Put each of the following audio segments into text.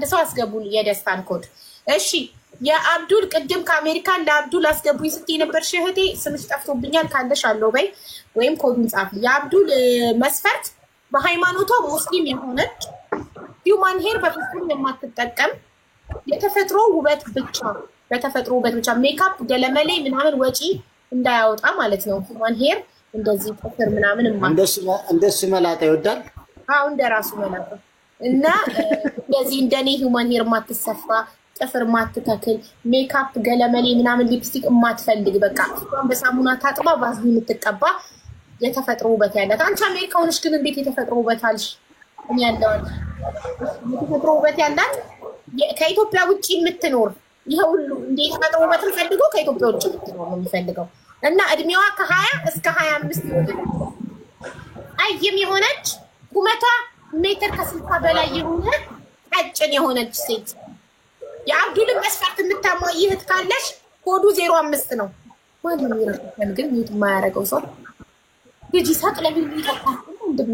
አንድ ሰው አስገቡል የደስታን ኮድ እሺ የአብዱል ቅድም ከአሜሪካን ለአብዱል አስገቡኝ ስትይ ነበር ሸህቴ ስምሽ ጠፍቶብኛል ካለሽ አለው በይ ወይም ኮዱን ጻፍ የአብዱል መስፈርት በሃይማኖቷ ሙስሊም የሆነች ሂውማን ሄር በፍጹም የማትጠቀም የተፈጥሮ ውበት ብቻ በተፈጥሮ ውበት ብቻ ሜካፕ ገለመሌ ምናምን ወጪ እንዳያወጣ ማለት ነው ሂውማን ሄር እንደዚህ ጥፍር ምናምን እንደሱ መላጣ ይወዳል አው እንደራሱ መላጣ እና እንደዚህ እንደኔ ሂውማን ሄር ማትሰፋ ጥፍር ማትተክል ሜካፕ ገለመሌ ምናምን ሊፕስቲክ ማትፈልግ በቃ በሳሙና ታጥባ ባዝሊን የምትቀባ የተፈጥሮ ውበት ያላት አንቺ አሜሪካ ሆነሽ ግን እንዴት የተፈጥሮ ውበት አልሽ እኔ ያለው የተፈጥሮ ውበት ያላት ከኢትዮጵያ ውጪ የምትኖር ይሄ ሁሉ እንዴት የተፈጥሮ ውበት ፈልጎ ከኢትዮጵያ ውጪ የምትኖር ነው የሚፈልገው እና እድሜዋ ከ20 እስከ 25 ይሆናል አይም የሆነች ቁመቷ ሜትር ከ60 በላይ የሆነ ቀጭን የሆነች ሴት የአብዱል መስፈርት የምታሟይ ይህት ካለሽ ኮዱ 05 ነው ወንድ ነው ይረከን ግን ምት ማያረገው ሰው ልጅ ሳቅለብ ይጣጣል እንደም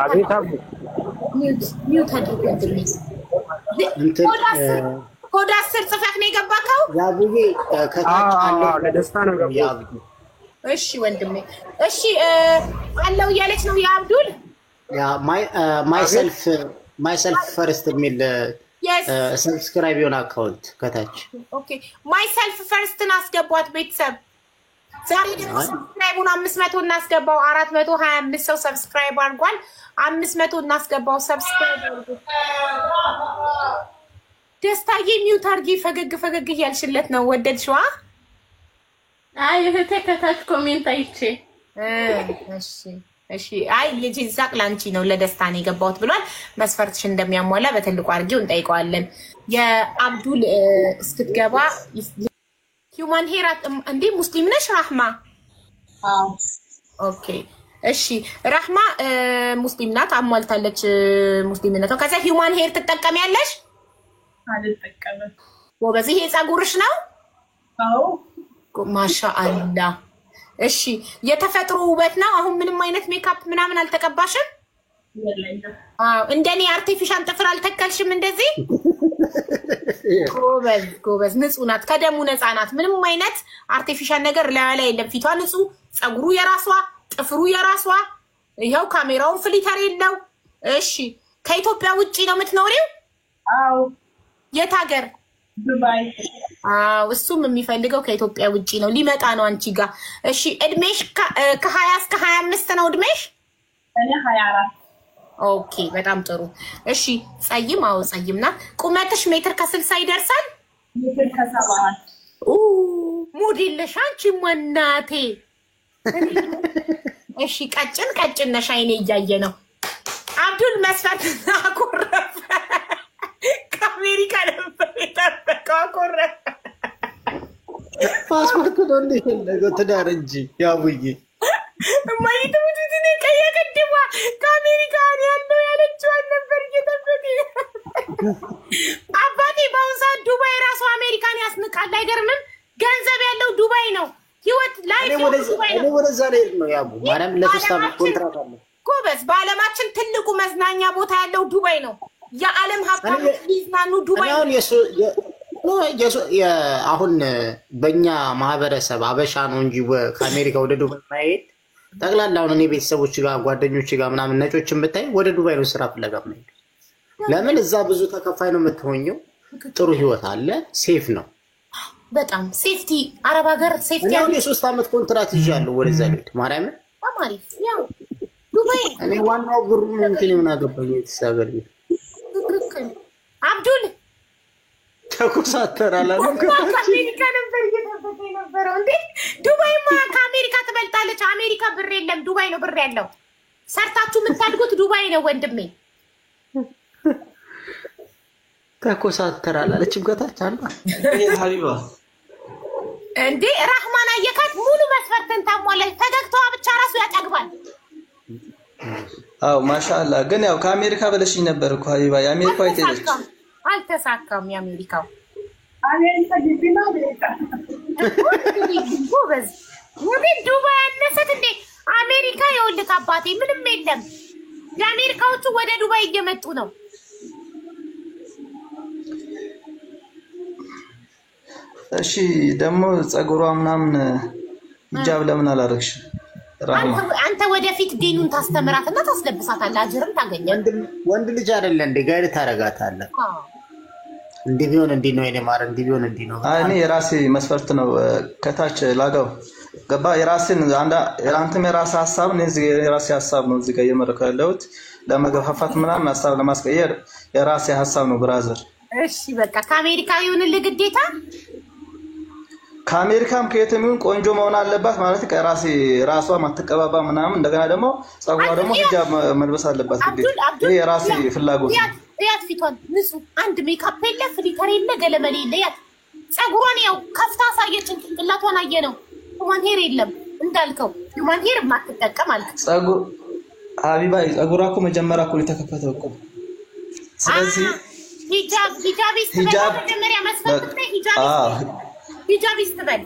አቤት አቡ ሚውት አድርገን ኮድ 10 ጽፈት ነው የገባከው ያቡዬ ከታች አለ ለደስታ ነው ገባው እሺ ወንድሜ እሺ አለው ያለች ነው የአብዱል ያ ማይሰልፍ ፈርስት የሚል ሰብስክራይብ ዮን አካውንት ከታች ኦኬ ማይሰልፍ ፈርስትን አስገቧት ቤተሰብ ዛሬ ደግሞ ሰብስክራይቡን 500 እናስገባው 425 ሰው ሰብስክራይብ አድርጓል 500 እናስገባው ሰብስክራይብ አድርጉ ደስታዬ ሚውት አድርጊ ፈገግ እያልሽለት ነው ወደድሽዋ አይ እህቴ ከታች ኮሜንት አይቼ እሺ አይ ልጅ ይዛቅ ላንቺ ነው ለደስታ ነው የገባሁት ብሏል መስፈርትሽ እንደሚያሟላ በትልቁ አድርጊው እንጠይቀዋለን የአብዱል እስክትገባ ሂውማን ሄር እንዴ ሙስሊም ነሽ ራህማ አዎ ኦኬ እሺ ራህማ ሙስሊም ናት አሟልታለች ሙስሊምነቷ ከዛ ሂውማን ሄር ትጠቀሚያለሽ አልጠቀምም ወበዚ ይሄ ጸጉርሽ ነው አዎ ማሻአላ እሺ የተፈጥሮ ውበት ነው አሁን ምንም አይነት ሜካፕ ምናምን አልተቀባሽም አዎ እንደኔ አርቲፊሻል ጥፍር አልተከልሽም እንደዚህ ጎበዝ ንጹህ ናት ከደሙ ነፃ ናት ምንም አይነት አርቲፊሻል ነገር ላይ የለም ፊቷ ንጹህ ጸጉሩ የራሷ ጥፍሩ የራሷ ይሄው ካሜራውን ፍሊተር የለው እሺ ከኢትዮጵያ ውጪ ነው የምትኖሪው አዎ የት ሀገር ዱባይ አዎ እሱም የሚፈልገው ከኢትዮጵያ ውጪ ነው ሊመጣ ነው አንቺ ጋር እሺ እድሜሽ ከ20 እስከ 25 ነው እድሜሽ እኔ 24 ኦኬ በጣም ጥሩ እሺ ጸይም አዎ ጸይም ናት ቁመትሽ ሜትር ከ60 ይደርሳል ሜትር ከ70 ሞዴልሽ አንቺ ማናቴ እሺ ቀጭን ነሽ አይኔ እያየ ነው አብዱል መስፈርት አኮረፈ ከአሜሪካ ነበር የጠበቀው አኮረፈ ፓስፖርት ነው እንደፈለገው ትዳር እንጂ ያቡዬ ማይቱ ምንድን ነው ከየቀደማ ከአሜሪካ ያለው ያለችው ነበር እየጠበቀ አባቴ በአሁኑ ሰዓት ዱባይ ራሱ አሜሪካን ያስንቃል አይገርምም ገንዘብ ያለው ዱባይ ነው ህይወት ላይ እኔ ወደዛ ላይ ነው ያቡ ማርያም ለሶስት ዓመት ኮንትራት አለ ጎበዝ በአለማችን ትልቁ መዝናኛ ቦታ ያለው ዱባይ ነው የዓለም ሀብታም ሊዝናኑ ዱባይ አሁን በእኛ ማህበረሰብ አበሻ ነው እንጂ ከአሜሪካ ወደ ዱባይ ማይሄድ ጠቅላላ አሁን እኔ ቤተሰቦች ጋር ጓደኞች ጋር ምናምን ነጮችን ብታይ ወደ ዱባይ ነው ስራ ፍለጋ ማይሄድ ለምን እዛ ብዙ ተከፋይ ነው የምትሆኘው ጥሩ ህይወት አለ ሴፍ ነው በጣም ሴፍቲ አረብ ሀገር ሴፍቲ ያው የ3 ዓመት ኮንትራት ይዣለሁ ወደዛ ልጅ ማርያም አማሪ ያው ዱባይ እኔ ዋናው ብሩ እንትን ምን አገባኝ የተሳገር አብዱል ተኮሳተር አላለም ከአሜሪካ ነበር እየጠበቀ የነበረው እንዴ ዱባይማ ከአሜሪካ ትበልጣለች አሜሪካ ብር የለም ዱባይ ነው ብር ያለው ሰርታችሁ የምታድጉት ዱባይ ነው ወንድሜ ተኮሳተር አላለችም ከታች አላ ሀቢባ እንዴ ራህማን አየካት ሙሉ መስፈርትን ታሟላች ፈገግታዋ ብቻ ራሱ ያጠግባል አው ማሻአላ ግን ያው ከአሜሪካ በለሽኝ ነበር እኮ ሀቢባ የአሜሪካው አይተለች አልተሳካም የአሜሪካው አሜሪካ ዲቢና ጎበዝ ወደ ዱባይ አነሰት እንዴ አሜሪካ የወልክ አባቴ ምንም የለም የአሜሪካዎቹ ወደ ዱባይ እየመጡ ነው። እሺ ደግሞ ጸጉሯ ምናምን ሂጃብ ለምን አላረግሽ? አንተ ወደፊት ዲኑን ታስተምራትና ታስለብሳታለህ፣ አጅርም ታገኛለህ። ወንድ ልጅ አይደለ እንዴ ጋር ታረጋታለህ? እንዲህ ቢሆን እንዲህ ነው የኔ ማር፣ እንዲህ ቢሆን እንዲህ ነው። እኔ የራሴ መስፈርት ነው ከታች ላጋው ገባ። የራሴን አንተም የራሴ ሐሳብ ነው፣ እዚህ የራሴ ሐሳብ ነው። እዚህ ጋር እየመረከ ያለሁት ለመገፋፋት ምናምን ሐሳብ ለማስቀየር የራሴ ሐሳብ ነው ብራዘር። እሺ በቃ ከአሜሪካ ይሁንልህ ግዴታ። ከአሜሪካም ከየትም ይሁን ቆንጆ መሆን አለባት ማለት ራሷ ማትቀባባ ምናምን። እንደገና ደግሞ ጸጉሯ ደግሞ ሂጃብ መልበስ አለባት ግዴታ። ይሄ የራሴ ፍላጎት ነው። ያት ፊቷን ንጹህ አንድ ሜካፕ የለ ፍሊተር የለ ገለመሌ የለ። ያት ጸጉሯን ያው ከፍታ ሳየችን ጭንቅላቷን አየ ነው። ሁማን ሄር የለም እንዳልከው ሁማን ሄር ማትጠቀም አልክ። ጸጉር ሀቢባ ጸጉሯ እኮ መጀመሪያ እኮ የተከፈተው እኮ። ስለዚህ ሂጃብ መጀመሪያ መስፈርት ነው። ሂጃቢስት በል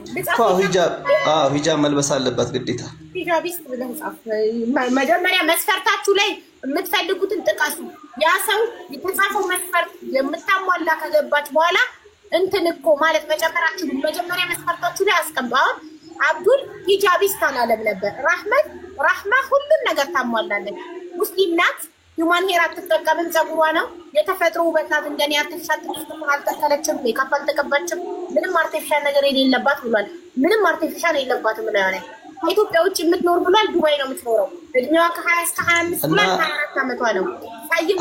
ሂጃብ መልበስ አለባት ግዴታ። ሂጃቢስት ብለህ ጻፍ። መጀመሪያ መስፈርታችሁ ላይ የምትፈልጉትን ጥቀሱ። ያ ሰው የተጻፈው መስፈርት የምታሟላ ከገባች በኋላ እንትን እኮ ማለት መጨመራችሁ መጀመሪያ መስፈርታችሁ ላይ አስቀምጡ። አሁን አብዱል ሂጃቢስት አላለም ነበር። ራህማ ሁሉም ነገር ታሟላለች። ሙስሊም ናት። ሁማን ሄር አትጠቀምም። ጸጉሯ ነው የተፈጥሮ ውበት ናት። እንደኔ አርቲፊሻል ትንሽ አልተከለችም፣ ሜካፕ አልተቀባችም። ምንም አርቲፊሻል ነገር የሌለባት ብሏል። ምንም አርቲፊሻል የሌለባትም ብላ ያለ ኢትዮጵያ ውጭ የምትኖር ብሏል። ዱባይ ነው የምትኖረው። እድሜዋ ከ20 እስከ 25 ብሏል። 24 ዓመቷ ነው። ሳይም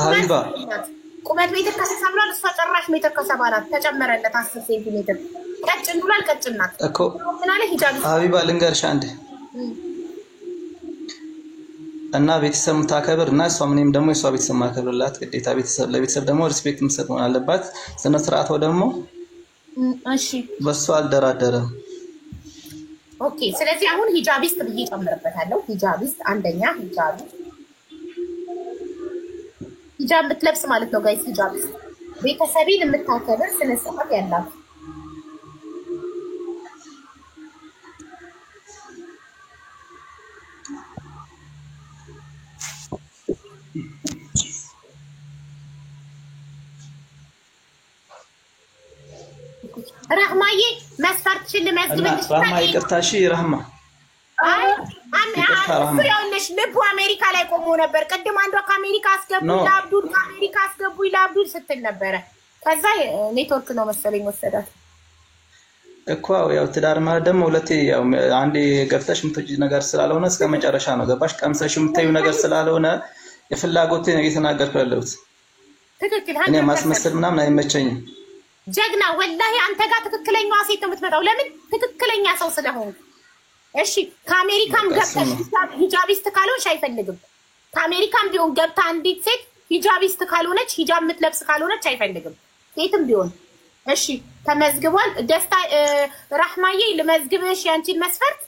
ናት። ቁመት ሜትር ከ60 ብሏል። እሷ ጭራሽ ሜትር ከ70 ናት። ተጨመረለት 10 ሴንቲሜትር። ቀጭን ብሏል። ቀጭን ናት እኮ ምን አለ ሂጃብ ሀቢባ ልንገርሽ አንዴ እና ቤተሰብ የምታከብር እና እሷ ምንም ደግሞ የሷ ቤተሰብ ማከብርላት ግዴታ። ቤተሰብ ለቤተሰብ ደግሞ ሪስፔክት መስጠት መሆን አለባት። ስነ ስርዓቷ ደግሞ እሺ በሷ አልደራደረም። ኦኬ ስለዚህ አሁን ሂጃቢስት ብዬ ጨምርበታለሁ። ሂጃቢስት አንደኛ ሂጃብ የምትለብስ ማለት ነው ጋይስ። ሂጃቢስት ቤተሰቤን የምታከብር ስነ ስርዓት ያላት ረህማዬ መስፈርትሽን ልመዝግብልሽ። ረህማ ይቅርታ። እሺ ረህማ ያውነሽ ልቡ አሜሪካ ላይ ቆሞ ነበር። ቅድም አንዷ ከአሜሪካ አስገቡ ለአብዱል ከአሜሪካ አስገቡ ለአብዱል ስትል ነበረ። ከዛ ኔትወርክ ነው መሰለኝ ወሰዳት እኮ። ያው ትዳር ማለት ደግሞ ሁለቴ ያው አንዴ ገብተሽ የምትወጪ ነገር ስላልሆነ እስከ መጨረሻ ነው ገባሽ? ቀምሰሽ የምታዩ ነገር ስላልሆነ የፍላጎቴን እየተናገርኩ ያለሁት። ትክክል። እኔ ማስመሰል ምናምን አይመቸኝም። ጀግና ወላሂ አንተ ጋር ትክክለኛዋ ሴት ነው የምትመጣው። ለምን? ትክክለኛ ሰው ስለሆንክ። እሺ ከአሜሪካም ገብተሽ ሂጃቢስት ካልሆንሽ አይፈልግም። ከአሜሪካም ቢሆን ገብታ አንዲት ሴት ሂጃቢስት ካልሆነች ሂጃብ የምትለብስ ካልሆነች አይፈልግም። ሴትም ቢሆን እሺ ተመዝግቧል። ደስታ ራህማዬ ልመዝግብሽ ያንቺን መስፈርት።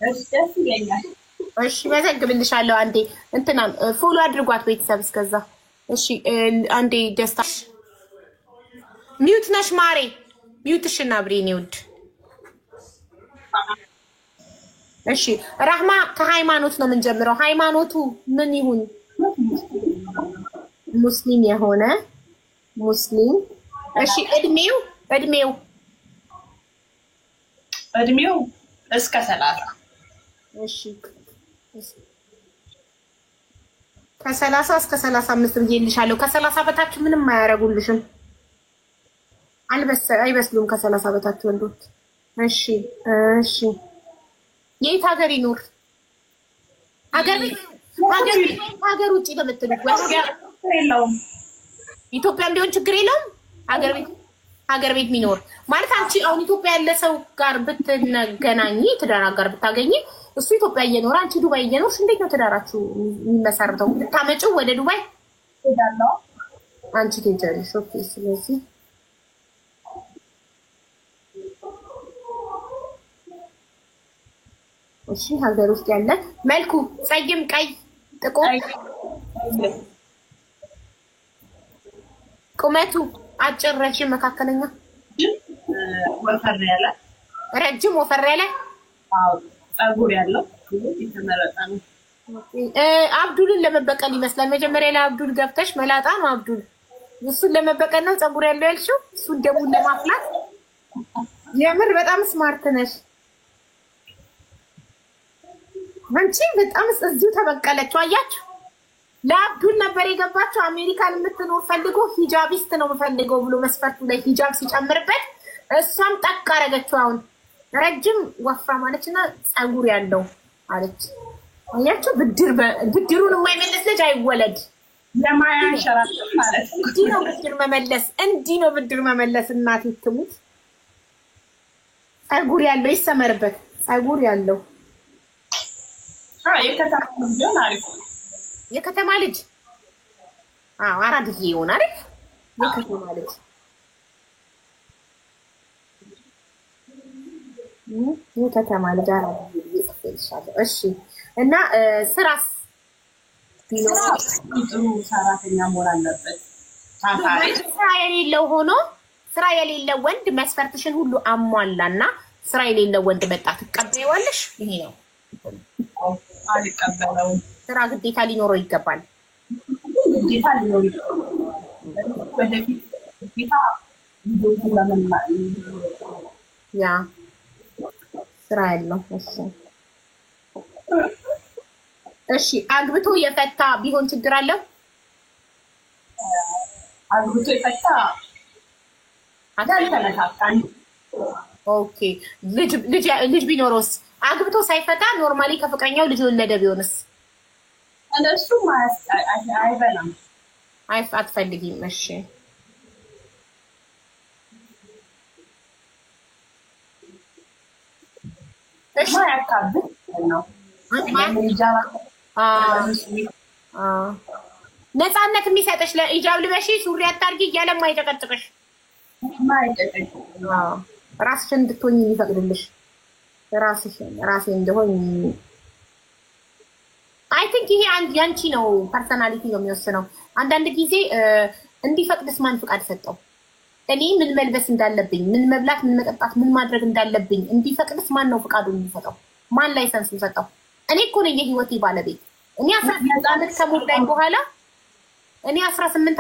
እሺ ደስ ይለኛል። እሺ መዘግብልሻለሁ። አንዴ እንትና ፎሎ አድርጓት ቤተሰብ እስከዛ። እሺ አንዴ ደስታ ሚውት ነሽ ማሬ፣ ሚውትሽና ብሬኔ ውድ። እሺ ራህማ ከሃይማኖት ነው የምንጀምረው። ሃይማኖቱ ምን ይሁን? ሙስሊም የሆነ ሙስሊም። እሺ እድሜው እስከ 30። እሺ ከ30 እስከ 35 ብዬልሻለሁ። ከ30 በታች ምንም አያረጉልሽም። አይበስሉም ከ30 በታች ወንዶች። እሺ የት ሀገር ይኖር? ሀገር ውጭ ለምትሉት የለውም። ኢትዮጵያም ቢሆን ችግር የለውም። ሀገር ቤት የሚኖር ማለት አንቺ አሁን ኢትዮጵያ ያለ ሰው ጋር ብትገናኝ ትዳር ጋር ብታገኝ እሱ ኢትዮጵያ እየኖረ አንቺ ዱባይ እየኖርሽ እንዴት ነው ትዳራችሁ የሚመሰርተው? ብታመጪው ወደ ዱባይ ሄዳለሁ። አንቺ ትሄጃለሽ። ኦኬ ስለዚህ እሺ ሀገር ውስጥ ያለ መልኩ ጸይም፣ ቀይ፣ ጥቁር፣ ቁመቱ አጭር፣ ረጅም፣ መካከለኛ፣ ወፈር ያለ፣ ረጅም፣ ወፈር ያለ፣ ጸጉር ያለው የተመረጠ ነው። አብዱልን ለመበቀል ይመስላል። መጀመሪያ ላይ አብዱል ገብተሽ መላጣ ነው አብዱል። እሱን ለመበቀል ነው ፀጉር ያለው ያልሽው። እሱን ደሙን ለማፍላት የምር በጣም ስማርት ነሽ አንቺ። በጣም እዚሁ ተበቀለችው። አያችሁ ለአብዱል ነበር የገባችው። አሜሪካን የምትኖር ፈልጎ ሂጃቢስት ነው የምፈልገው ብሎ መስፈርቱ ላይ ሂጃብ ሲጨምርበት እሷም ጠቅ አደረገችው። አሁን ረጅም ወፍራም አለችና ፀጉር ያለው አለች። አያችሁ ብድሩን የማይመለስ ልጅ አይወለድ። ለማያ ሸራት ማለት እንዲህ ነው ብድር መመለስ፣ እንዲህ ነው ብድር መመለስ። እናቴ ትሙት። ፀጉር ያለው ይሰመርበት። ፀጉር ያለው የከተማ ልጅ ነው አሪፍ። የከተማ ልጅ አራድዬ ይሆናል አይደል? የከተማ ልጅ የከተማ ልጅ አራድዬ ይጽፍልሻለሁ። እሺ እና ስራስ ጥሩ ሰራተኛ መሆን አለበት። ስራ የሌለው ሆኖ ስራ የሌለው ወንድ መስፈርትሽን ሁሉ አሟላና ስራ የሌለው ወንድ መጣ ትቀበይዋለሽ? ይሄ ነው። አልቀበለውም። ስራ ግዴታ ሊኖረው ይገባል። ግዴታ ሊኖረው ይገባል። ወደፊት ግዴታ ልጆቹን ለመማር ያ ስራ ያለው። እሺ አግብቶ የፈታ ቢሆን ችግር አለው? አግብቶ የፈታ አዳልተነካካን። ኦኬ ልጅ ቢኖርስ? አግብቶ ሳይፈታ ኖርማሊ ከፍቅረኛው ልጅ ወለደ ቢሆንስ? እንደሱ አይበላም። አትፈልጊም? እሺ እሺ ያካብድ ነው ነፃነት የሚሰጥሽ ለኢጃብ ልበሺ ሱሪ አታርጊ እያለ ማይጨቀጭቅሽ ራስሽን እንድትሆኝ የሚፈቅድልሽ ራሴ እንደሆኝ። አይ ቲንክ ይሄ ያንቺ ነው ፐርሰናሊቲ ነው የሚወስነው። አንዳንድ ጊዜ እንዲፈቅድስ ማን ፍቃድ ሰጠው? እኔ ምን መልበስ እንዳለብኝ፣ ምን መብላት፣ ምን መጠጣት፣ ምን ማድረግ እንዳለብኝ እንዲፈቅድስ ማን ነው ፍቃዱን የሚሰጠው? ማን ላይሰንስ ሰጠው? እኔ እኮ ነኝ የህይወቴ ባለቤት። እኔ 18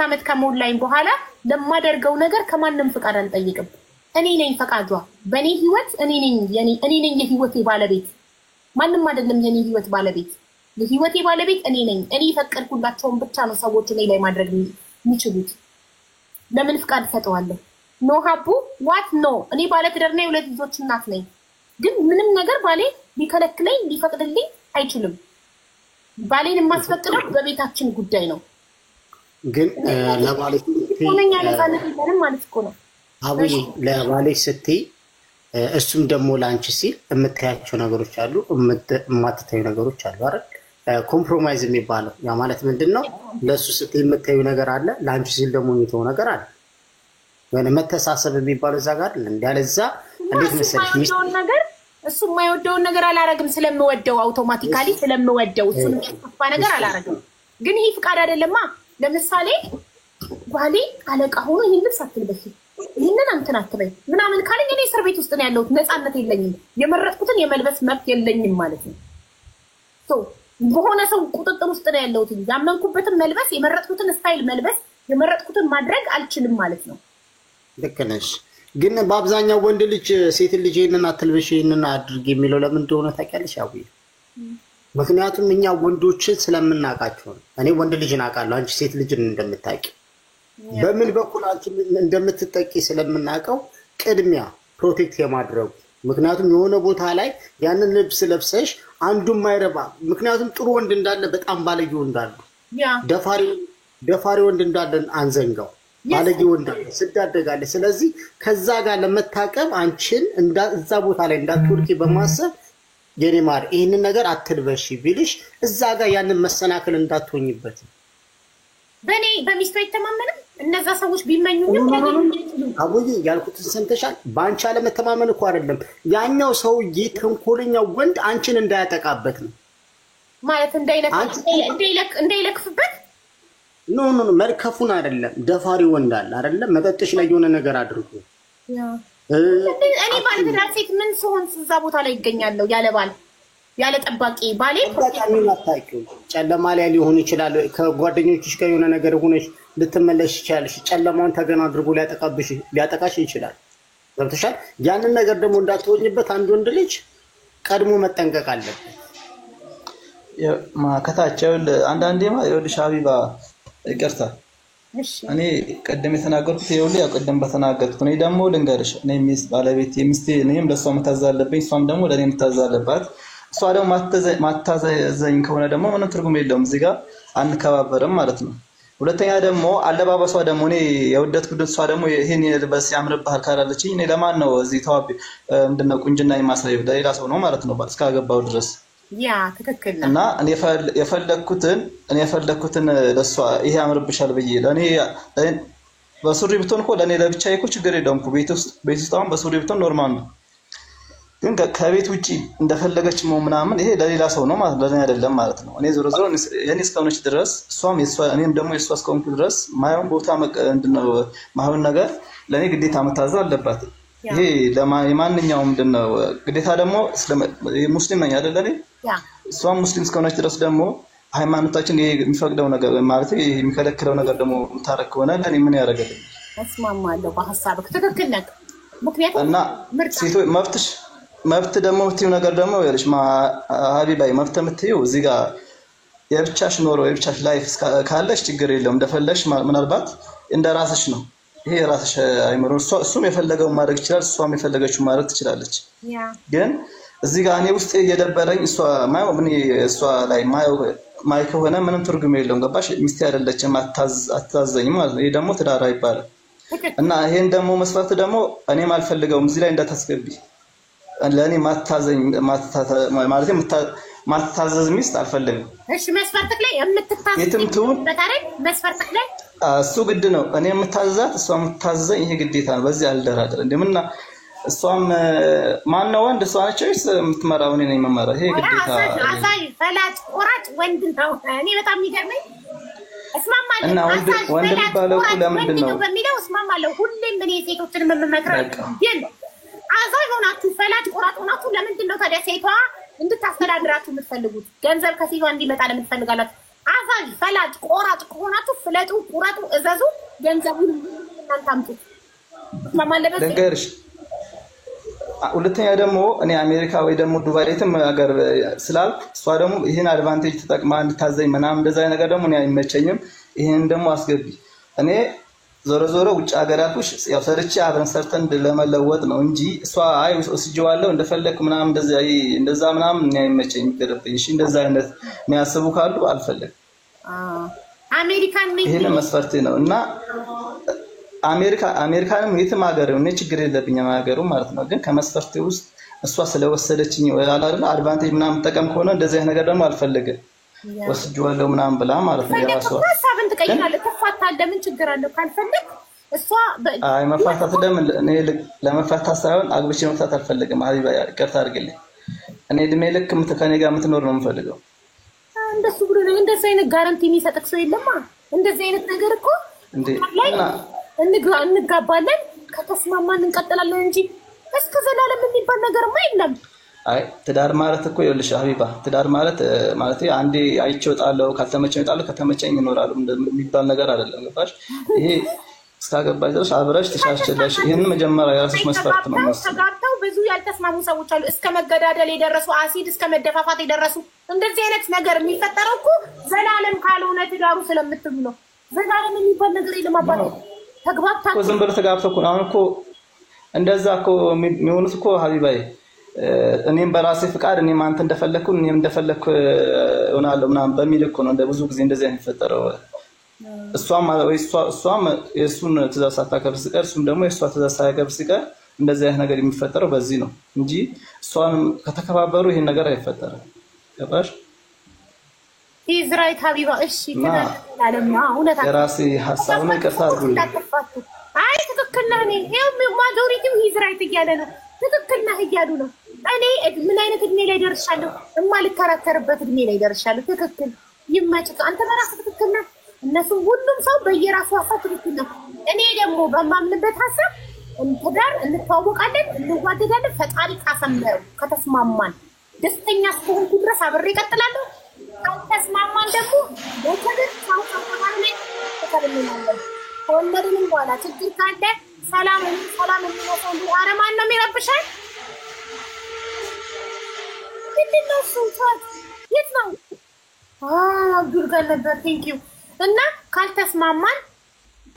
ዓመት ከሞላኝ በኋላ ለማደርገው ነገር ከማንም ፍቃድ አልጠይቅም። እኔ ነኝ ፈቃጇ። በእኔ ህይወት እኔ ነኝ የህይወቴ ባለቤት። ማንም አይደለም የኔ ህይወት ባለቤት። የህይወቴ ባለቤት እኔ ነኝ። እኔ ፈቀድኩላቸውን ብቻ ነው ሰዎች እኔ ላይ ማድረግ የሚችሉት። ለምን ፍቃድ ሰጠዋለሁ? ኖ ሀቡ ዋት ኖ። እኔ ባለ ትዳርና የሁለት ልጆች እናት ነኝ። ግን ምንም ነገር ባሌ ሊከለክለኝ ሊፈቅድልኝ አይችልም። ባሌን የማስፈቅደው በቤታችን ጉዳይ ነው። ግን ለባሌ ሆነኛ ነፃነት ይባላል ማለት እኮ ነው። አቡዬ ለባሌ ስትይ እሱም ደግሞ ላንቺ ሲል የምታያቸው ነገሮች አሉ፣ የማትታዩ ነገሮች አሉ አይደል? ኮምፕሮማይዝ የሚባለው ያ ማለት ምንድነው? ለሱ ስትይ የምታዩ ነገር አለ፣ ላንቺ ሲል ደግሞ የሚተው ነገር አለ። ወይኔ መተሳሰብ የሚባለው እዛ ጋር አይደል? እንዲያለዛ እንዴት መሰለሽ የሚወደውን ነገር እሱ የማይወደውን ነገር አላረግም። ስለምወደው አውቶማቲካሊ ስለምወደው እሱን የሚያስፋ ነገር አላረግም። ግን ይሄ ፍቃድ አይደለማ። ለምሳሌ ባሌ አለቃ ሆኖ ይሄን ልብስ አትልበሺ፣ ይሄንን እንትን አትበይ ምናምን ካለኝ እኔ እስር ቤት ውስጥ ነው ያለሁት። ነፃነት የለኝም። የመረጥኩትን የመልበስ መብት የለኝም ማለት ነው። በሆነ ሰው ቁጥጥር ውስጥ ነው ያለሁት። ያመንኩበትን መልበስ፣ የመረጥኩትን ስታይል መልበስ፣ የመረጥኩትን ማድረግ አልችልም ማለት ነው። ልክ ነሽ። ግን በአብዛኛው ወንድ ልጅ ሴት ልጅ ይሄንን አትልበሽ ይሄንን አድርግ የሚለው ለምን እንደሆነ ታውቂያለሽ? አቡዬ ምክንያቱም እኛ ወንዶችን ስለምናውቃቸው ነው። እኔ ወንድ ልጅን አውቃለሁ፣ አንቺ ሴት ልጅን እንደምታውቂ በምን በኩል አንቺ እንደምትጠቂ ስለምናውቀው ቅድሚያ ፕሮቴክት የማድረጉ ምክንያቱም የሆነ ቦታ ላይ ያንን ልብስ ለብሰሽ አንዱም ማይረባ ምክንያቱም ጥሩ ወንድ እንዳለ በጣም ባለጌ ወንድ አለ፣ ደፋሪ ወንድ እንዳለን አንዘንጋው። ባለጌ ወንድ አለ ስዳደጋለ። ስለዚህ ከዛ ጋር ለመታቀብ አንቺን እዛ ቦታ ላይ እንዳትወርቂ በማሰብ የኔ ማር ይሄንን ነገር አትልበሺ ቢልሽ እዛ ጋር ያንን መሰናከል እንዳትሆኝበት። በኔ በሚስቱ አይተማመንም። እነዛ ሰዎች ቢመኙ አቡዬ ያልኩትን ሰምተሻል? በአንቺ አለመተማመን እኮ አይደለም ያኛው ሰውዬ ተንኮለኛው ወንድ አንቺን እንዳያጠቃበት ነው ማለት እንዳይለክፍበት። ኖ መልከፉን አይደለም፣ ደፋሪ ወንድ አለ አይደለም? መጠጥሽ ላይ የሆነ ነገር አድርጎ እኔ ባለ ትዳር ሴት ምን ስሆን እዛ ቦታ ላይ ይገኛለሁ ያለ ባል ያለ ጠባቂ ባሌ በጣም ይማታቂው ጨለማ ላይ ሊሆን ይችላል ከጓደኞችሽ ጋር የሆነ ነገር ሆነሽ ልትመለሽ ይችላልሽ ጨለማውን ተገና አድርጎ ሊያጠቃሽ ይችላል ገብተሻል ያንን ነገር ደግሞ እንዳትወኝበት አንድ ወንድ ልጅ ቀድሞ መጠንቀቅ አለበት ከታቸው አንዳንዴማ ይኸውልሽ ሀቢባ ይቅርታ እኔ ቀደም የተናገርኩት ይኸውልሽ ያው ቀደም በተናገርኩት እኔ ደግሞ ልንገርሽ እኔ ባለቤት የሚስቴ እኔም ለሷ መታዛለብኝ እሷም ደግሞ ለኔ መታዛለባት እሷ ደግሞ ማታዘኝ ከሆነ ደግሞ ምንም ትርጉም የለውም እዚህ ጋር አንከባበርም ማለት ነው ሁለተኛ ደግሞ አለባበሷ ደግሞ እኔ የወደድኩት እሷ ደግሞ ይሄን ልበስ ያምርብሃል ካላለችኝ እኔ ለማን ነው እዚህ ተዋብ ምንድነው ቁንጅና የማሳየው ለሌላ ሰው ነው ማለት ነው እስካገባው ድረስ ያ ትክክል ነው እና እኔ የፈለኩትን ለሷ ይሄ ያምርብሻል ብዬ ለኔ በሱሪ ብትሆን እኮ ለኔ ለብቻዬ እኮ ችግር የለውም እኮ ቤት ውስጥ አሁን በሱሪ ብትሆን ኖርማል ነው ግን ከቤት ውጪ እንደፈለገች ምናምን ይሄ ለሌላ ሰው ነው ማለት ለኔ አይደለም ማለት ነው እኔ ዞሮ የኔ እስከሆነች ድረስ እሷም እኔም ደግሞ የሷ እስከሆንኩ ድረስ ማየውን ቦታ ምንድነው ማሁን ነገር ለኔ ግዴታ መታዘዝ አለባት ይሄ ለማንኛውም ምንድነው ግዴታ ደግሞ ሙስሊም ነኝ አይደል እኔ እሷም ሙስሊም እስከሆነች ድረስ ደግሞ ሃይማኖታችን የሚፈቅደው ነገር ማለት የሚከለክለው ነገር ደግሞ ታረክ ሆነ ለኔ ምን ያደርጋል እስማማለሁ በሐሳብክ ትክክል ነህ ምክንያቱም እና ሴቶች መብት ደግሞ የምትይው ነገር ደግሞ ያለሽ ሀቢባይ መብት የምትይው እዚህ ጋር የብቻሽ ኖሮ የብቻሽ ላይፍ ካለሽ ችግር የለውም እንደፈለሽ ምናልባት እንደራስሽ ነው ይሄ ራስሽ አይምሮ እሱም የፈለገው ማድረግ ይችላል እሷም የፈለገችው ማድረግ ትችላለች ግን እዚህ ጋር እኔ ውስጥ እየደበረኝ እሷ ላይ ማይ ከሆነ ምንም ትርጉም የለውም ገባሽ ሚስቴ አይደለችም አታዘኝም ማለት ነው ይሄ ደግሞ ትዳር አይባልም እና ይሄን ደግሞ መስፈርት ደግሞ እኔም አልፈልገውም እዚህ ላይ እንዳታስገቢ ለኔ ማታዘዝ ሚስት አልፈልግም እሺ መስፈርትክ ላይ መስፈርትክ ላይ እሱ ግድ ነው እኔ የምታዘዛት እሷ የምታዘኝ ይሄ ግዴታ ነው በዚህ አልደራደር እንደምና እሷም ማን ነው ወንድ እሷ ነች ወይስ የምትመራው እኔ ነኝ የምመራው ይሄ ግዴታ አሳይ ፈላጭ ቆራጭ ወንድ ነው እኔ በጣም ይገርመኝ እስማማለሁ እና ወንድ ሊባለው ለምንድን ነው በሚለው እስማማለሁ ሁሌም እኔ ሴቶችን የምመክረው ግን አዛይ ሆናችሁ ፈላጭ ቆራጭ ሆናችሁ ለምንድን ነው ታዲያ ሴቷ እንድታስተዳድራችሁ የምትፈልጉት ገንዘብ ከሴቷ እንዲመጣ ለምትፈልጋላችሁ አዛይ ፈላጭ ቆራጭ ሆናችሁ ፍለጡ ቁራጡ እዘዙ ገንዘቡን አንታምጡ ማማለበት ነገርሽ ሁለተኛ ደግሞ እኔ አሜሪካ ወይ ደግሞ ዱባይ ለተም ሀገር ስላልኩ እሷ ደግሞ ይሄን አድቫንቴጅ ተጠቅማ እንድታዘኝ ምናምን እንደዛ ነገር ደግሞ እኔ አይመቸኝም ይሄን ደግሞ አስገቢ እኔ ዞሮ ውጭ ሀገራቶች ያው ሰርቼ አብረን ሰርተን ለመለወጥ ነው እንጂ እሷ አይ ወስጄዋለሁ እንደፈለክ ምናምን እንደዛ ምናምን እኔ አይመቸኝም ይገርብኝ እሺ እንደዛ አይነት የሚያስቡ ካሉ አልፈልግም አሜሪካን ምን ይሄን መስፈርት ነው እና አሜሪካንም የትም ሀገር ነው ችግር የለብኝም ሀገሩ ማለት ነው ግን ከመስፈርት ውስጥ እሷ ስለወሰደችኝ ወይ አላደለ አድቫንቴጅ ምናምን ተጠቀም ከሆነ እንደዚህ አይነት ነገር ደግሞ አልፈልግም ወስጄዋለሁ ምናምን ብላ ማለት ነው ያሷ ሐሳብን ተቀይራለህ ተፋታለህ ምን ችግር አለው ካልፈልግ እሷ አይ መፋታት ለምን እኔ ለመፋታት ሳይሆን አግብቼ መፍታት አልፈልግም ሀቢባ ይቅርታ አድርግልኝ እኔ እድሜ ልክ ከኔ ጋር የምትኖር ነው የምፈልገው እንደሱ ብሎ ነው እንደዚህ አይነት ጋራንቲ የሚሰጥክ ሰው የለማ እንደዚህ አይነት ነገር እኮ እንጋባለን ከተስማማን እንቀጥላለን እንጂ እስከ ዘላለም የሚባል ነገርማ የለም አይ ትዳር ማለት እኮ ይኸውልሽ ሀቢባ ትዳር ማለት አንዴ አይቼው ጣለው ካልተመቸኝ ጣለው ከተመቸኝ ይኖራል የሚባል ነገር አይደለም ገባሽ ይሄ እስካገባሽ ድረስ አብረሽ ተሻሽለሽ ይሄን መጀመሪያ የራስሽ መስፈርት ነው ተጋብተው ብዙ ያልተስማሙ ሰዎች አሉ እስከ መገዳደል የደረሱ አሲድ እስከ መደፋፋት የደረሱ እንደዚህ አይነት ነገር የሚፈጠረው እኮ ዘላለም ካልሆነ ትዳሩ ስለምትሉ ነው ዘላለም የሚባል ነገር የለም አባቴ ተግባብታችሁ ዝም ብሎ ተጋብተው እኮ አሁን እኮ እንደዛ እኮ የሚሆኑት እኮ ሀቢባዬ እኔም በራሴ ፍቃድ እኔም አንተ እንደፈለኩ እኔም እንደፈለኩ ሆናለሁ ምናምን በሚል እኮ ነው ብዙ ጊዜ እንደዚህ የሚፈጠረው እሷም የእሱን ትእዛዝ ሳታከብር ሲቀር እሱም ደግሞ የእሷ ትእዛዝ ሳያከብር ሲቀር እንደዚህ አይነት ነገር የሚፈጠረው በዚህ ነው እንጂ እሷን ከተከባበሩ ይሄን ነገር አይፈጠርም ገባሽ ኢዝራኤል ሀቢባ እሺ ተናለማ እውነት የራሴ ሐሳብ ነው ከታርጉ አይ ትክክል ነህ እኔ ይሄው ማጆሪቲው ኢዝራኤል እያለ ነው ትክክል ነህ እያሉ ነው እኔ ምን አይነት እድሜ ላይ ደርሻለሁ የማልከራከርበት እድሜ ላይ ደርሻለሁ ትክክል ይመጭቅ አንተ በራስህ ትክክል ነህ እነሱ ሁሉም ሰው በየራሱ ሐሳብ ትክክል ነው እኔ ደግሞ በማምንበት ሐሳብ ትዳር እንተዋወቃለን እንዋደዳለን ፈጣሪ ካሰመረው ከተስማማን ደስተኛ እስከሆንኩ ድረስ አብሬ እቀጥላለሁ። ካልተስማማን ደግሞ ወተደር ሳውጣው ላይ ተከልለናል። ወለድንም በኋላ ችግር ካለ ሰላም እንመጣለን። አረማን ነው የሚረብሻል። ምንድነው ሱልጣን የት ነው? አብዱል ነበር ቴንኪዩ። እና ካልተስማማን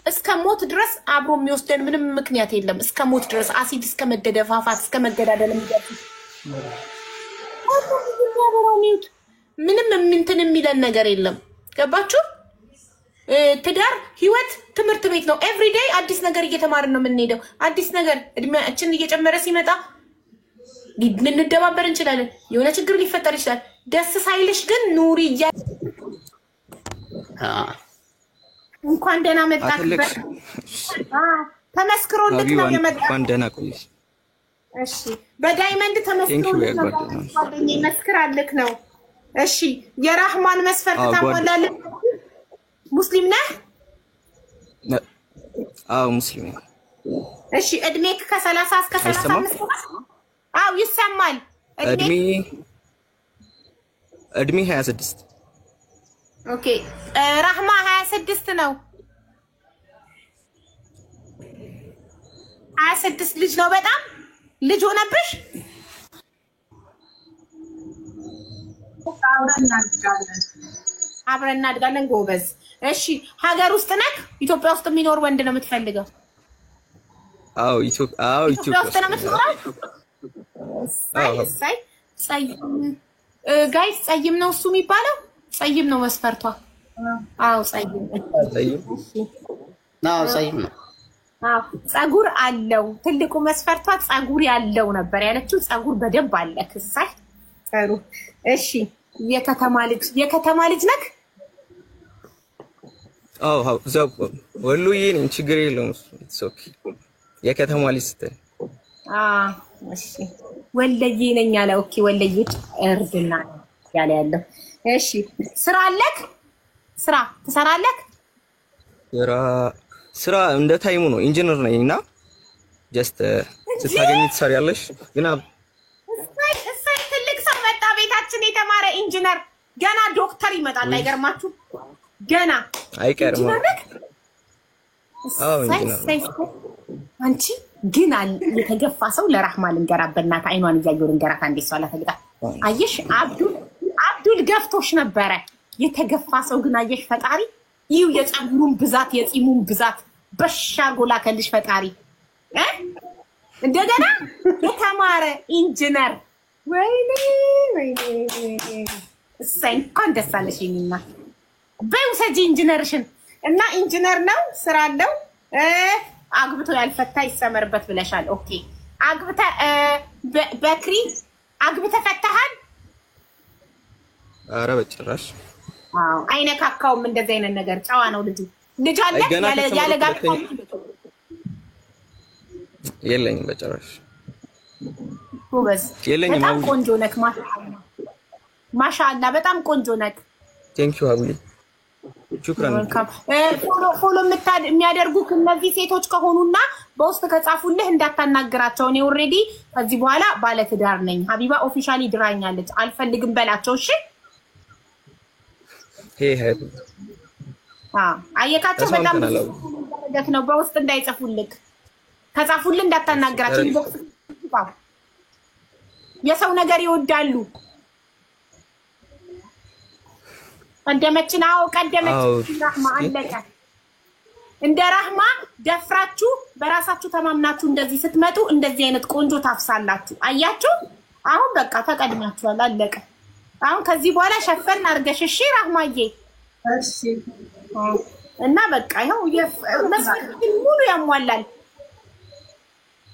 እስከ ሞት ድረስ አብሮ የሚወስደን ምንም ምክንያት የለም። እስከ ሞት ድረስ አሲድ እስከ መደደፋፋት እስከ መገዳደል የሚደርስ ምንም እንትን የሚለን ነገር የለም። ገባችሁ? ትዳር ህይወት ትምህርት ቤት ነው። ኤቭሪ ዴይ አዲስ ነገር እየተማርን ነው የምንሄደው። አዲስ ነገር እድሜያችን እየጨመረ ሲመጣ ልንደባበር እንችላለን። የሆነ ችግር ሊፈጠር ይችላል። ደስ ሳይልሽ ግን ኑሪ እያለ እንኳን ደህና መጣክበት ተመስክሮልክ ነው የመጣው። እንኳን ደህና ቆይሽ። እሺ በዳይመንድ ተመስክሮልክ ነው መስክራልክ ነው። እሺ የራህማን መስፈርት ታሟላለህ? ሙስሊም ነህ? አዎ ሙስሊም ነኝ። እሺ እድሜክ ከ30 እስከ 35 ነው? አዎ ይሰማል። እድሜ 26። ኦኬ ራህማ 26 ነው። 26 ልጅ ነው። በጣም ልጅ ሆነብሽ? አብረን እናድጋለን። ጎበዝ። እሺ ሀገር ውስጥ ነህ? ኢትዮጵያ ውስጥ የሚኖር ወንድ ነው የምትፈልገው? አዎ ኢትዮጵያ ውስጥ ነው የምትኖረው? ሳይ ጋይስ ጸይም ነው እሱ የሚባለው? ጸይም ነው መስፈርቷ? አዎ ጸይም ነው። አዎ ጸጉር አለው። ትልቁ መስፈርቷ ጸጉር ያለው ነበር ያለችው። ጸጉር በደንብ አለ። ክሳይ ጥሩ። እሺ የከተማ ልጅ ነክ? አዎ ወሎዬ ነኝ። ችግር የለውም። ኢትስ ኦኬ። የከተማ ልጅ ስትል እሺ ወለዬ ነኝ አለ። ኦኬ ወለዬ እርድና ያለው። እሺ ስራ አለክ? ስራ ትሰራለክ? ስራ እንደ ታይሙ ነው። ኢንጂነር ነኝና ጀስት ስታገኝ ትሰሪያለሽ። ግን እሰይ ትልቅ ሰው መጣ ቤታችን። የተማረ ኢንጂነር ገና ዶክተር ይመጣል። አይገርማችሁ? ገና አይቀርም። አዎ ኢንጂነር አንቺ ግን የተገፋ ሰው ለራህማ ልንገራት በእናትህ አይኗን እያየሁ ልንገራት። አንዴ ሰው አላፈልጋ አየሽ አብዱል ገፍቶሽ ነበረ። የተገፋ ሰው ግን አየሽ ፈጣሪ ይው የጸጉሩን ብዛት የጺሙን ብዛት በሻርጎ ላከልሽ ፈጣሪ። እንደገና የተማረ ኢንጂነር ወይኔ እሰይ እንኳን ደስ አለሽ የኔና በውሰጂ ኢንጂነርሽን። እና ኢንጂነር ነው ስራ አለው። አግብቶ ያልፈታ ይሰመርበት ብለሻል። ኦኬ በክሪ አግብተህ ፈታሃል? ኧረ በጭራሽ አይነካካውም። እንደዚህ አይነት ነገር ጨዋ ነው ልጁ። ልጅ አለ ያለ ጋብቻ የለኝም በጭራሽ። ጎበዝ በጣም ቆንጆ ነክ። ማሻአላ በጣም ቆንጆ ነክ። ቴንኪው አቡዬ ሹክራን። ፎሎ የሚያደርጉክ እነዚህ ሴቶች ከሆኑና በውስጥ ከጻፉልህ እንዳታናግራቸው። እኔ ኦልሬዲ ከዚህ በኋላ ባለትዳር ነኝ። ሀቢባ ኦፊሻሊ ድራኛለች። አልፈልግም በላቸው። እሺ አየካቸው በጣም ደግ ነው። በውስጥ እንዳይጽፉልክ ከጻፉልህ እንዳታናግራቸው። የሰው ነገር ይወዳሉ። ቀደመችን ራህማ አለቀ። እንደ ራህማ ደፍራችሁ በራሳችሁ ተማምናችሁ እንደዚህ ስትመጡ እንደዚህ አይነት ቆንጆ ታፍሳላችሁ። አያችሁ? አሁን በቃ ተቀድማችኋል። አለቀ። አሁን ከዚህ በኋላ ሸፈን አድርገሽ እሺ ራህማዬ። እሺ እና በቃ ይኸው መስፈርት ሙሉ ያሟላል።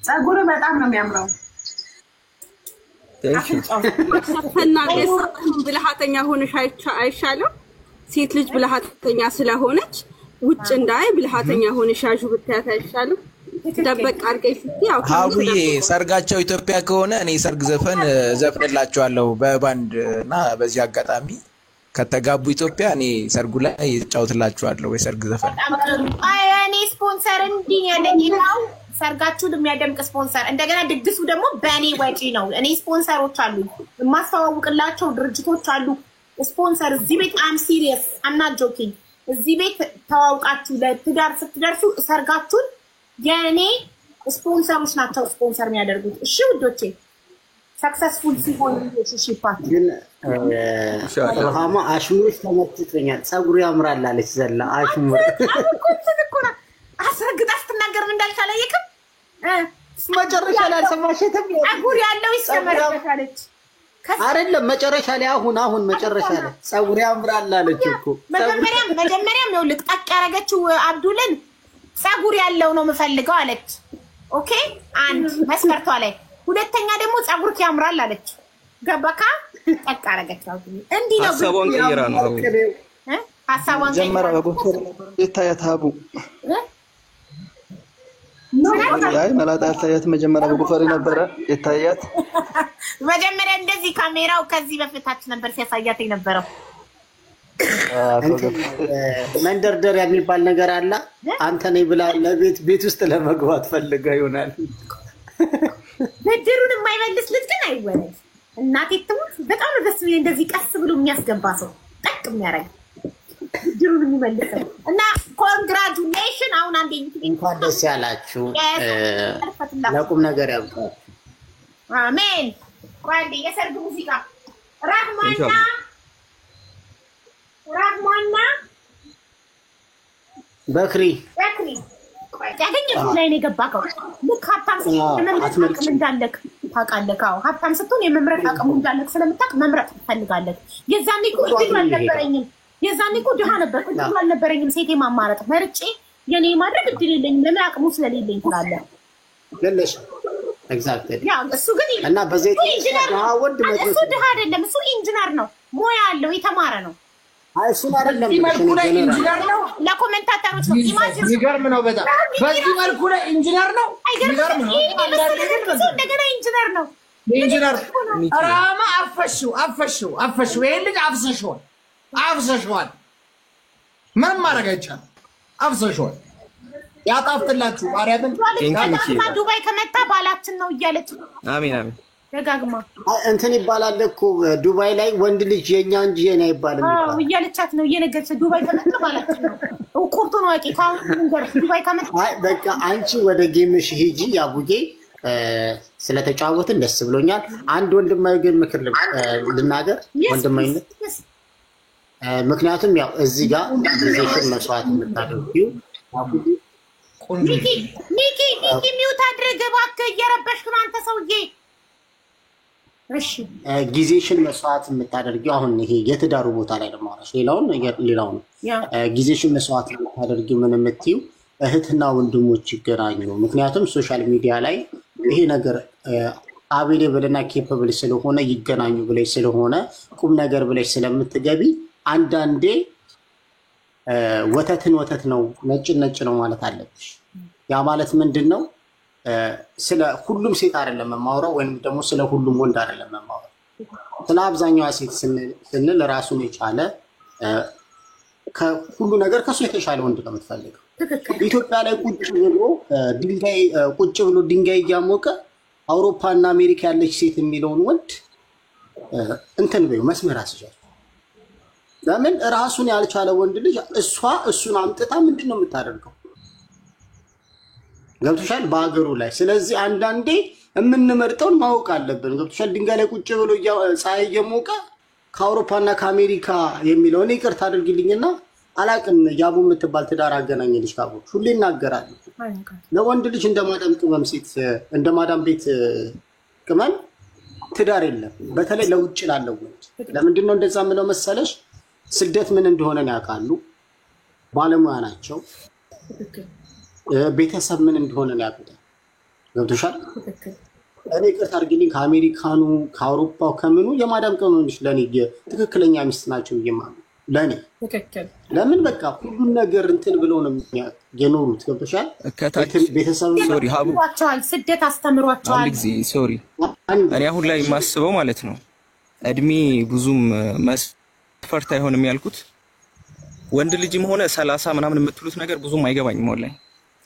ጸጉር በጣም ነው የሚያምረው። ብልሃተኛ ሆነሽ አይሻልም? ሴት ልጅ ብልሃተኛ ስለሆነች ውጭ እንዳይ ብልሃተኛ ሆነሽ ያዡ ብታያት አይሻልም? ደበቅ አድርገሽ ያው አቡዬ ሰርጋቸው ኢትዮጵያ ከሆነ እኔ ሰርግ ዘፈን ዘፍንላቸዋለሁ በባንድ እና በዚህ አጋጣሚ ከተጋቡ ኢትዮጵያ እኔ ሰርጉ ላይ እጫወትላቸዋለሁ ወይ ሰርግ ዘፈን። እኔ ስፖንሰር እንዲህ ያለኝ ነው ሰርጋችሁን የሚያደምቅ ስፖንሰር እንደገና ድግሱ ደግሞ በእኔ ወጪ ነው። እኔ ስፖንሰሮች አሉ የማስተዋውቅላቸው ድርጅቶች አሉ። ስፖንሰር እዚህ ቤት አም ሲሪየስ አም ናት ጆኪንግ። እዚህ ቤት ተዋውቃችሁ ለትዳር ስትደርሱ ሰርጋችሁን የእኔ ስፖንሰሮች ናቸው ስፖንሰር የሚያደርጉት። እሺ ውዶቼ ሰክሰስፉል ሲሆን ሪሌሽንሺፓችሁ ግን ሩሃማ አሽሙርሽ ተመችቶኛል። ፀጉሩ ያምራል አለች ዘላ አሽሙር አስረግጣ ስትናገር ምን እንዳልሽ አላየክም? መጨረሻ ላይ አልሰማሽትም? ፀጉር ያለው ይሰመርበታለች አይደለም መጨረሻ ላይ አሁን መጨረሻ ላይ ፀጉር ያምራል አለች እኮ። መጀመሪያም ነው ልቅጣቅ ያረገችው አብዱልን ፀጉር ያለው ነው የምፈልገው አለች። ኦኬ አንድ መስመርቷ ላይ ሁለተኛ ደግሞ ፀጉርክ ያምራል አለች። ገባካ? ጠቅ አረገችው። እንዲህ ነው ሀሳቧን ቀይራ ነው ሀሳቧን ጀመረ በጎፈር የታያታቡ ያይ መላጣ ታያት መጀመሪያ በጎፈር ነበረ የታያት መጀመሪያ እንደዚህ ካሜራው ከዚህ በፊታች ነበር ሲያሳያት የነበረው። መንደርደሪያ የሚባል ነገር አለ። አንተ ነኝ ብላ ቤት ውስጥ ለመግባት ፈልጋ ይሆናል። ብድሩን የማይመልስ ልጅ ግን አይወለድ። እናቴ ትሙት በጣም ነው ደስ የሚለኝ እንደዚህ ቀስ ብሎ የሚያስገባ ሰው ጠቅ የሚያደርግ ብድሩን የሚመልስ እና ኮንግራጁሌሽን። አሁን አንዴ እንኳን ደስ ያላችሁ ለቁም ነገር ያብቃችሁ። አሜን። ቆንጆ የሰርግ ሙዚቃ ራህማና በክሪ ያገኘው ላይ ነው የገባከው። ልክ ሀብታም የመምረጥ አቅም እንዳለክ ታውቃለህ። አዎ ሀብታም ስትሆን የመምረጥ አቅም እንዳለክ ስለምታውቅ መምረጥ ትፈልጋለህ። የዛኔ እኮ እድል አልነበረኝም። የዛኔ እኮ ድሃ ነበርኩ፣ እድል አልነበረኝም። ሴቴ ማማረጥ መርጬ የኔ ማድረግ እድል የለኝም። ለምን አቅሙ ስለሌለኝ ትላለህ። ገለሽ ኤግዛክትሊ ያ እሱ ግን እና በዘይት ወንድ እሱ ድሃ አይደለም። እሱ ኢንጂነር ነው፣ ሙያ አለው፣ የተማረ ነው። እሱ አይደለም ኢንጂነር ነው። ለኮሜንታተሮች ነው ኢማጂን ይገርም ነው በጣም በዚህ መልኩ ላይ ኢንጂነር ነው። ይገርም ነው። እንደገና ኢንጂነር ነው። ኢንጂነር ራማ አፈሽው ይሄ ልጅ አፍሰሽዋል። ምንም ማድረግ አይቻልም። አፍሰሽዋል። ያጣፍጥላችሁ ማርያምን። ዱባይ ከመጣ ባላችን ነው እያለች አሜን አሜን ደጋግማ እንትን ይባላል እኮ ዱባይ ላይ ወንድ ልጅ የኛ እንጂ የኔ አይባልም ይባላል። አዎ እያለቻት ነው እየነገረች ዱባይ ከመጣ ባላችን ነው። ቁርጡን ዋቂ ዱባይ ከመጣ በቃ አንቺ ወደ ጌምሽ ሂጂ። ያቡጌ ስለተጫወትን ደስ ብሎኛል። አንድ ወንድማዊ ግን ምክር ልናገር ወንድማዊነት። ምክንያቱም ያው እዚህ ጋር ጊዜሽን መስዋዕት የምታደርጊው ሚኪ ሚውት አድርግ እባክህ፣ እየረበሽክ ነው አንተ ሰውዬ። እሺ ጊዜሽን መስዋዕት የምታደርጊው አሁን ይሄ የትዳሩ ቦታ ላይ ለማውራሽ ሌላው ነው። ጊዜሽን መስዋዕት የምታደርጊው ምን የምትይው እህትና ወንድሞች ይገናኙ። ምክንያቱም ሶሻል ሚዲያ ላይ ይሄ ነገር አቬሌብል እና ኬፐብል ስለሆነ ይገናኙ ብለሽ ስለሆነ ቁም ነገር ብለሽ ስለምትገቢ አንዳንዴ ወተትን ወተት ነው ነጭ ነው ማለት አለብሽ። ያ ማለት ምንድነው? ስለ ሁሉም ሴት አይደለም የማወራው ወይንም ደግሞ ስለ ሁሉም ወንድ አይደለም የማወራው። ስለ አብዛኛዋ ሴት ስንል ራሱን የቻለ ከሁሉ ነገር ከሱ የተሻለ ወንድ ነው የምትፈልገው። ኢትዮጵያ ላይ ቁጭ ብሎ ድንጋይ እያሞቀ አውሮፓና አሜሪካ ያለች ሴት የሚለውን ወንድ እንትን በይው መስመር አስይዟል። ለምን ራሱን ያልቻለ ወንድ ልጅ እሱን አምጥታ ምንድን ነው የምታደርገው? ገብቶሻል? በሀገሩ ላይ። ስለዚህ አንዳንዴ የምንመርጠውን ማወቅ አለብን። ገብቶሻል? ድንጋይ ላይ ቁጭ ብሎ ፀሐይ እየሞቀ ከአውሮፓና ከአሜሪካ የሚለውን ይቅርታ አድርጊልኝና አላቅም ያቡ የምትባል ትዳር አገናኘልሽ ካቦች ሁሌ ይናገራሉ። ለወንድ ልጅ እንደ ማዳም ቤት ቅመም ትዳር የለም። በተለይ ለውጭ ላለው ወንድ ለምንድን ነው እንደዛ የምለው መሰለሽ? ስደት ምን እንደሆነ ያውቃሉ፣ ባለሙያ ናቸው። ቤተሰብ ምን እንደሆነ ያውቃሉ። ገብቶሻል? እኔ ይቅርታ አድርጊልኝ ከአሜሪካኑ ከአውሮፓው ከምኑ የማዳም ቅመሞች ለኔ ትክክለኛ ሚስት ናቸው ይማሉ ለኔ ለምን በቃ ሁሉን ነገር እንትን ብለው ነው የኖሩት። ገብቶሻል? ቤተሰብ ሶሪ ስደት አስተምሯቸዋል። አንድ ጊዜ ሶሪ እኔ አሁን ላይ የማስበው ማለት ነው እድሜ ብዙም መስፈርት አይሆንም ያልኩት ወንድ ልጅም ሆነ 30 ምናምን የምትሉት ነገር ብዙም አይገባኝም። ወላሂ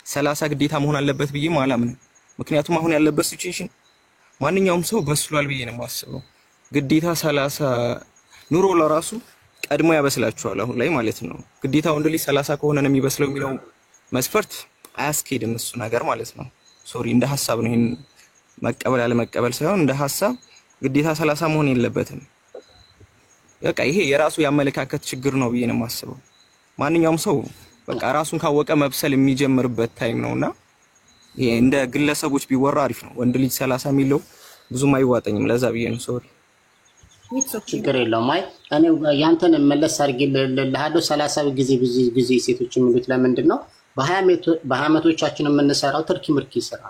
30 ግዴታ መሆን አለበት ብዬ አላምንም። ምክንያቱም አሁን ያለበት ሲቹዌሽን ማንኛውም ሰው በስሏል ብዬ ነው የማስበው። ግዴታ 30 ኑሮ ለራሱ ቀድሞ ያበስላችኋል አሁን ላይ ማለት ነው። ግዴታ ወንድ ልጅ 30 ከሆነ ነው የሚበስለው የሚለው መስፈርት አያስኬድም እሱ ነገር ማለት ነው። ሶሪ እንደ ሐሳብ ነው ይሄን መቀበል ያለ መቀበል ሳይሆን እንደ ሐሳብ ግዴታ 30 መሆን የለበትም። በቃ ይሄ የራሱ ያመለካከት ችግር ነው ብዬ ነው የማስበው። ማንኛውም ሰው በቃ ራሱን ካወቀ መብሰል የሚጀምርበት ታይም ነውና ይሄ እንደ ግለሰቦች ቢወራ አሪፍ ነው። ወንድ ልጅ 30 የሚለው ብዙም አይዋጠኝም። ለዛ ብዬ ነው ሶሪ። ችግር የለውም። አይ እኔ ያንተን መለስ አድርጌ ለሃዶ 30 ጊዜ ሴቶች የሚሉት ለምንድን ነው? በ20 ዓመቶቻችን የምንሰራው ትርኪ ምርኪ ስራ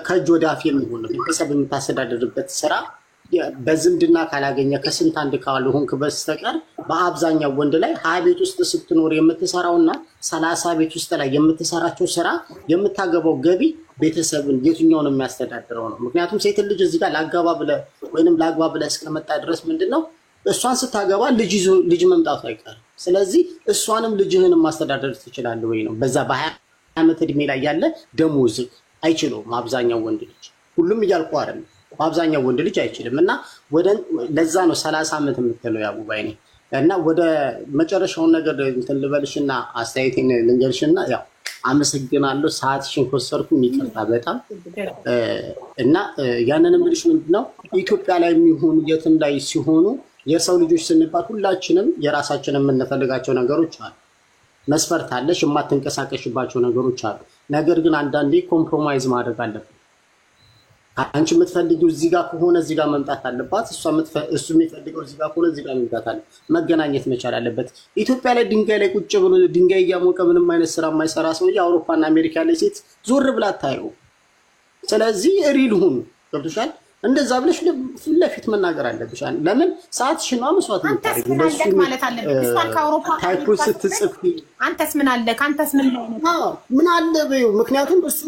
ከእጅ ወደ አፍ የሚሆን ቤተሰብ የምታስተዳድርበት ስራ በዝምድና ካላገኘ ከስንት አንድ ካልሆንክ በስተቀር በአብዛኛው ወንድ ላይ 20 ቤት ውስጥ ስትኖር የምትሰራውና 30 ቤት ውስጥ ላይ የምትሰራቸው ስራ የምታገባው ገቢ ቤተሰብን የትኛውን የሚያስተዳድረው ነው። ምክንያቱም ሴት ልጅ እዚህ ጋር ላጋባ ብለህ ወይንም ላግባ ብለህ እስከመጣ ድረስ ምንድነው እሷን ስታገባ ልጅ መምጣቱ አይቀርም። ስለዚህ እሷንም ልጅህንም ማስተዳደር ትችላለህ ወይ ነው። በዛ በ20 ዓመት እድሜ ላይ ያለ ደሞዝ አይችልም አብዛኛው ወንድ ልጅ። ሁሉም እያልኩ አይደለም፣ አብዛኛው ወንድ ልጅ አይችልም። እና ለዛ ነው 30 ዓመት የምትለው ያቡ ባይኔ። እና ወደ መጨረሻውን ነገር እንትን ልበልሽና አስተያየቴን ልንገርሽና ያው አመሰግናለሁ። ሰዓትሽን ኮሰርኩኝ ይቅርታ በጣም እና ያንንም ልጅ ምንድነው ኢትዮጵያ ላይ የሚሆኑ የትም ላይ ሲሆኑ የሰው ልጆች ስንባል ሁላችንም የራሳችንን የምንፈልጋቸው ነገሮች አሉ። መስፈርት አለሽ፣ የማትንቀሳቀሽባቸው ነገሮች አሉ። ነገር ግን አንዳንዴ ኮምፕሮማይዝ ማድረግ አለብን። አንቺ የምትፈልጊው እዚህ ጋር ከሆነ እዚህ ጋር መምጣት አለባት፣ እሱ የሚፈልገው እዚህ ጋር ከሆነ እዚህ ጋር መምጣት አለ። መገናኘት መቻል አለበት። ኢትዮጵያ ላይ ድንጋይ ላይ ቁጭ ብሎ ድንጋይ እያሞቀ ምንም አይነት ስራ የማይሰራ ሰው አውሮፓና አሜሪካ ላይ ሴት ዞር ብላ ታየው። ስለዚህ ሪል ሁኑ። ገብቶሻል? እንደዛ ብለሽ ፊት ለፊት መናገር አለብሽ። ለምን ሰዓትሽን ነው መስዋዕት የምታደርጊው? ለሱ ማለት አለብሽ። እሷን ከአውሮፓ ታይፑ ስትጽፊ አንተስ ምን አለ ካንተስ ምን ነው ምን አለ በይው። ምክንያቱም እሱ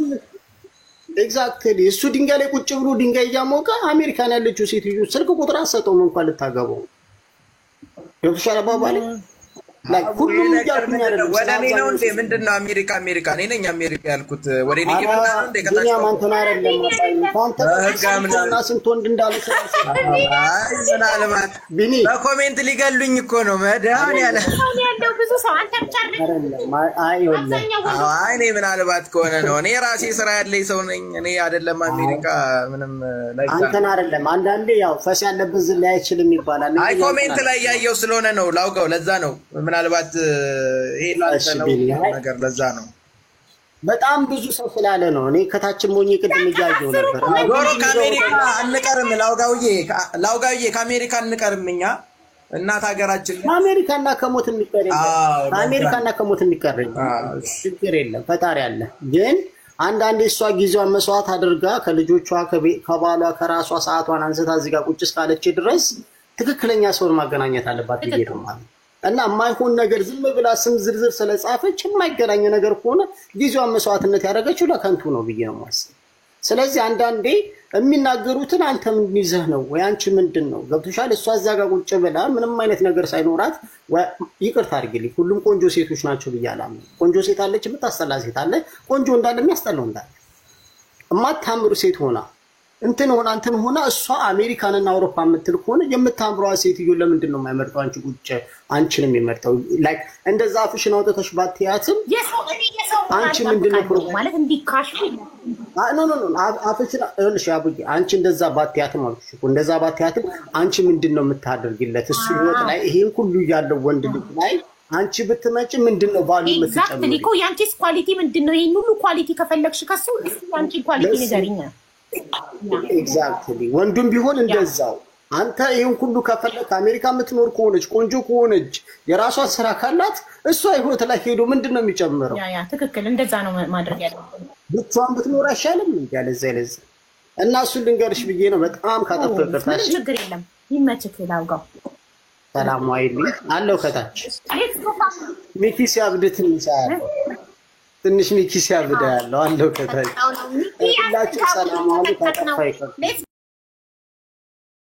ኤግዛክትሊ እሱ ድንጋይ ላይ ቁጭ ብሎ ድንጋይ እያሞቀ አሜሪካን ያለችው ሴትዮ ስልክ ቁጥር አሰጠውም እንኳን ልታገባው። ገብቶሻል አባባሌ? ሁሉም ወደ እኔ ነው እንዴ? ምንድን ነው አሜሪካ እኔ ነኝ አሜሪካ ያልኩት። ወደ እኔ ይመጣ ነው እንዴ? ከታች ማንተና አይደለም ማንተና ስንት ወንድ እንዳለ ምናልባት በኮሜንት ሊገሉኝ እኮ ነው መድኃኒዓለም ያለው ብዙ ሰው አንተ ብቻ አይ እኔ ምናልባት ከሆነ ነው። እኔ ራሴ ስራ ያለኝ ሰው ነኝ። እኔ አይደለም አሜሪካ ምንም ላይታ አንተና አይደለም። አንዳንዴ ያው ፈስ ያለበት ዝም ላይ አይችልም ይባላል። አይ ኮሜንት ላይ ያየው ስለሆነ ነው ላውቀው። ለዛ ነው ምናልባት ይሄ ላንተ ነው ነገር ለዛ ነው በጣም ብዙ ሰው ስላለ ነው። እኔ ከታችም ሆኜ ቅድም እያየሁ ነበር። ዶሮ ከአሜሪካ አንቀርም ላውጋውዬ ከአሜሪካ አንቀርም እኛ እናት ሀገራችን አሜሪካና ከሞት የሚቀርም አሜሪካና ከሞት የሚቀርም ችግር የለም ፈጣሪ አለ። ግን አንዳንዴ እሷ ጊዜዋን መስዋዕት አድርጋ ከልጆቿ ከባሏ ከራሷ ሰዓቷን አንስታ እዚህ ጋር ቁጭ እስካለች ድረስ ትክክለኛ ሰውን ማገናኘት አለባት ብዬ ነው ማለት። እና የማይሆን ነገር ዝም ብላ ስም ዝርዝር ስለጻፈች የማይገናኝ ነገር ከሆነ ጊዜዋን መስዋዕትነት ያደረገችው ለከንቱ ነው ብዬ ነው የማስበው። ስለዚህ አንዳንዴ የሚናገሩትን አንተ ምን ይዘህ ነው ወይ አንቺ ምንድን ነው? ገብቶሻል? እሷ እዛ ጋር ቁጭ ብላ ምንም አይነት ነገር ሳይኖራት ይቅርታ አድርግልኝ፣ ሁሉም ቆንጆ ሴቶች ናቸው ብዬ አላምንም። ቆንጆ ሴት አለች፣ የምታስጠላ ሴት አለ። ቆንጆ እንዳለ የሚያስጠላው እንዳለ የማታምሩ ሴት ሆና እንትን ሆና እሷ አሜሪካንና አውሮፓ የምትል ከሆነ የምታምሯ ሴትዮ ለምንድን ነው የማይመርጠው? አንቺ ቁጭ አንቺን የሚመርጠው ላይክ እንደዛ አፍሽን አውጥተሽ ባትያትም አንቺ ምንድነው ፕሮግራም ማለት እንዲካሽ ኖ አፍሽን እልሽ አቡዬ አንቺ እንደዛ ባትያትም አልኩሽ እኮ እንደዛ ባትያትም አንቺ ምንድነው የምታደርጊለት? እሱ ህይወት ላይ ይሄን ሁሉ ያለው ወንድ ልጅ ላይ አንቺ ብትመጪ ምንድነው ባሉ የምትጨምሪው? ኤግዛክትሊ እኮ ያንቺስ ኳሊቲ ምንድነው? ይሄን ሁሉ ኳሊቲ ከፈለግሽ ከሱ ያንቺ ኳሊቲ ንገሪኝ። ኤግዛክትሊ ወንዱም ቢሆን እንደዛው አንተ ይሄን ሁሉ ከፈለክ አሜሪካ የምትኖር ከሆነች ቆንጆ ከሆነች የራሷ ስራ ካላት እሷ ህይወት ላይ ሄዶ ምንድነው የሚጨምረው? ያ ትክክል እንደዛ ነው ማድረግ ያለብን። ብቻዋን ብትኖር አይሻልም እንዴ? ያለዛ እና እሱን ልንገርሽ ብዬ ነው። በጣም ካጠፈቀታሽ ምንም ችግር የለም ይመችክ። ላውጋው ሰላም ዋይልኝ አለው ከታች ሚኪ ሲያብድ ትንሽ ሚኪ ሲያብድ ያለው አለው ከታች ሁላችሁ ሰላም ዋሉ።